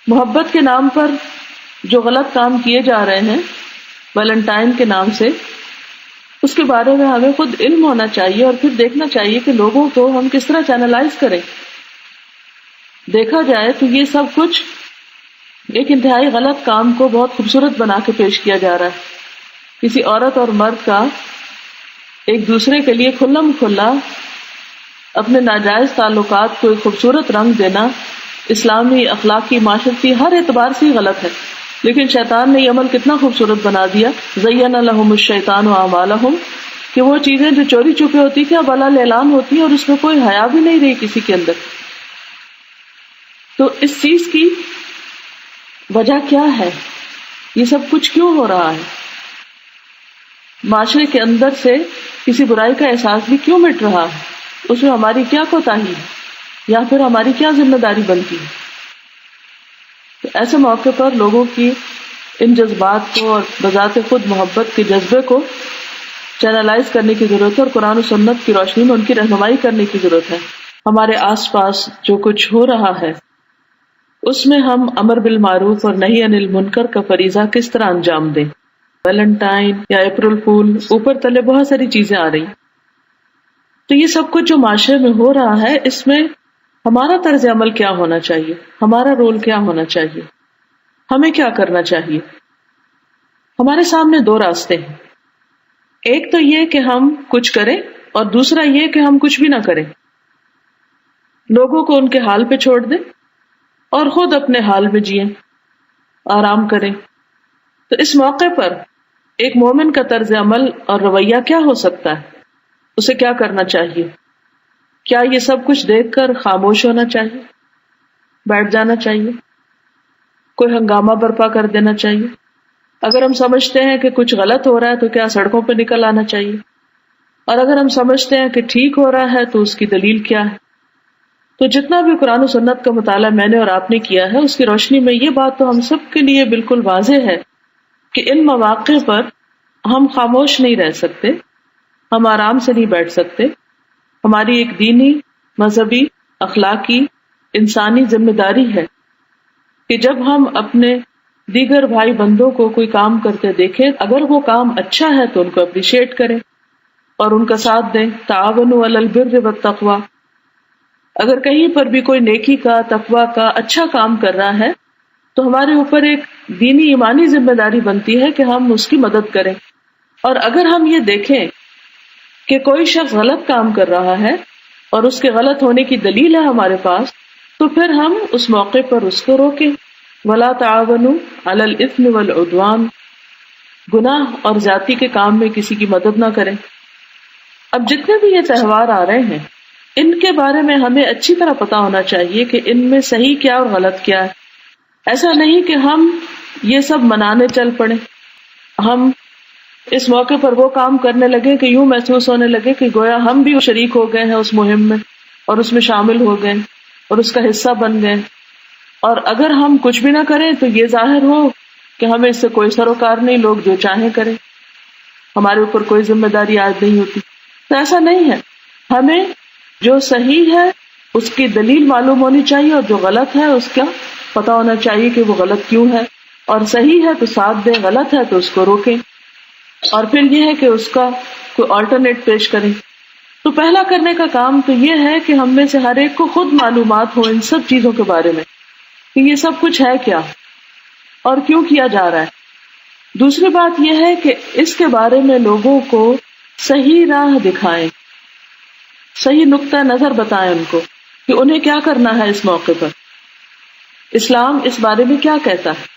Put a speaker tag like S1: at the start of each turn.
S1: محبت کے نام پر جو غلط کام کیے جا رہے ہیں ویلنٹائن کے نام سے، اس کے بارے میں ہمیں خود علم ہونا چاہیے اور پھر دیکھنا چاہیے کہ لوگوں کو ہم کس طرح چینلائز کریں. دیکھا جائے تو یہ سب کچھ ایک انتہائی غلط کام کو بہت خوبصورت بنا کے پیش کیا جا رہا ہے. کسی عورت اور مرد کا ایک دوسرے کے لیے کھلم کھلا اپنے ناجائز تعلقات کو ایک خوبصورت رنگ دینا اسلامی، اخلاقی، معاشرتی ہر اعتبار سے ہی غلط ہے. لیکن شیطان نے یہ عمل کتنا خوبصورت بنا دیا. زین لہم الشیطان اعمالہم، کہ وہ چیزیں جو چوری چھپے ہوتی تھی اب علل اعلان ہوتی ہیں اور اس میں کوئی حیا بھی نہیں رہی کسی کے اندر. تو اس چیز کی وجہ کیا ہے؟ یہ سب کچھ کیوں ہو رہا ہے؟ معاشرے کے اندر سے کسی برائی کا احساس بھی کیوں مٹ رہا ہے؟ اس میں ہماری کیا کوتاہی ہے یا پھر ہماری کیا ذمہ داری بنتی ہے؟ تو ایسے موقع پر لوگوں کی ان جذبات کو اور بذات خود محبت کے جذبے کو چینلائز کرنے کی ضرورت ہے اور قرآن و سنت کی روشنی میں ان کی رہنمائی کرنے کی ضرورت ہے. ہمارے آس پاس جو کچھ ہو رہا ہے اس میں ہم امر بالمعروف اور نہی عن المنکر کا فریضہ کس طرح انجام دیں. ویلنٹائن یا اپریل فول، اوپر تلے بہت ساری چیزیں آ رہی. تو یہ سب کچھ جو معاشرے میں ہو رہا ہے اس میں ہمارا طرز عمل کیا ہونا چاہیے، ہمارا رول کیا ہونا چاہیے، ہمیں کیا کرنا چاہیے. ہمارے سامنے دو راستے ہیں. ایک تو یہ کہ ہم کچھ کریں اور دوسرا یہ کہ ہم کچھ بھی نہ کریں، لوگوں کو ان کے حال پہ چھوڑ دیں اور خود اپنے حال میں جئیں، آرام کریں. تو اس موقع پر ایک مومن کا طرز عمل اور رویہ کیا ہو سکتا ہے؟ اسے کیا کرنا چاہیے؟ کیا یہ سب کچھ دیکھ کر خاموش ہونا چاہیے، بیٹھ جانا چاہیے، کوئی ہنگامہ برپا کر دینا چاہیے؟ اگر ہم سمجھتے ہیں کہ کچھ غلط ہو رہا ہے تو کیا سڑکوں پہ نکل آنا چاہیے؟ اور اگر ہم سمجھتے ہیں کہ ٹھیک ہو رہا ہے تو اس کی دلیل کیا ہے؟ تو جتنا بھی قرآن و سنت کا مطالعہ میں نے اور آپ نے کیا ہے اس کی روشنی میں یہ بات تو ہم سب کے لیے بالکل واضح ہے کہ ان مواقع پر ہم خاموش نہیں رہ سکتے، ہم آرام سے نہیں بیٹھ سکتے. ہماری ایک دینی، مذہبی، اخلاقی، انسانی ذمہ داری ہے کہ جب ہم اپنے دیگر بھائی بندوں کو کوئی کام کرتے دیکھیں، اگر وہ کام اچھا ہے تو ان کو اپریشیٹ کریں اور ان کا ساتھ دیں. تعاونوا علی البر والتقوی. اگر کہیں پر بھی کوئی نیکی کا، تقوی کا اچھا کام کر رہا ہے تو ہمارے اوپر ایک دینی ایمانی ذمہ داری بنتی ہے کہ ہم اس کی مدد کریں. اور اگر ہم یہ دیکھیں کہ کوئی شخص غلط کام کر رہا ہے اور اس کے غلط ہونے کی دلیل ہے ہمارے پاس، تو پھر ہم اس موقع پر اس کو روکیں. وَلَا تَعَاوَنُوا عَلَى الْإِثْمِ وَالْعُدْوَانِ. گناہ اور زیادتی کے کام میں کسی کی مدد نہ کریں. اب جتنے بھی یہ تہوار آ رہے ہیں ان کے بارے میں ہمیں اچھی طرح پتا ہونا چاہیے کہ ان میں صحیح کیا اور غلط کیا ہے. ایسا نہیں کہ ہم یہ سب منانے چل پڑیں، ہم اس موقع پر وہ کام کرنے لگے کہ یوں محسوس ہونے لگے کہ گویا ہم بھی شریک ہو گئے ہیں اس مہم میں اور اس میں شامل ہو گئے اور اس کا حصہ بن گئے. اور اگر ہم کچھ بھی نہ کریں تو یہ ظاہر ہو کہ ہمیں اس سے کوئی سروکار نہیں، لوگ جو چاہیں کریں، ہمارے اوپر کوئی ذمہ داری عائد نہیں ہوتی. تو ایسا نہیں ہے. ہمیں جو صحیح ہے اس کی دلیل معلوم ہونی چاہیے اور جو غلط ہے اس کا پتا ہونا چاہیے کہ وہ غلط کیوں ہے، اور صحیح ہے تو ساتھ دیں، غلط ہے تو اس کو روکیں. اور پھر یہ ہے کہ اس کا کوئی آلٹرنیٹ پیش کریں. تو پہلا کرنے کا کام تو یہ ہے کہ ہم میں سے ہر ایک کو خود معلومات ہو ان سب چیزوں کے بارے میں کہ یہ سب کچھ ہے کیا اور کیوں کیا جا رہا ہے. دوسری بات یہ ہے کہ اس کے بارے میں لوگوں کو صحیح راہ دکھائیں، صحیح نقطہ نظر بتائیں ان کو کہ انہیں کیا کرنا ہے اس موقع پر. اسلام اس بارے میں کیا کہتا ہے.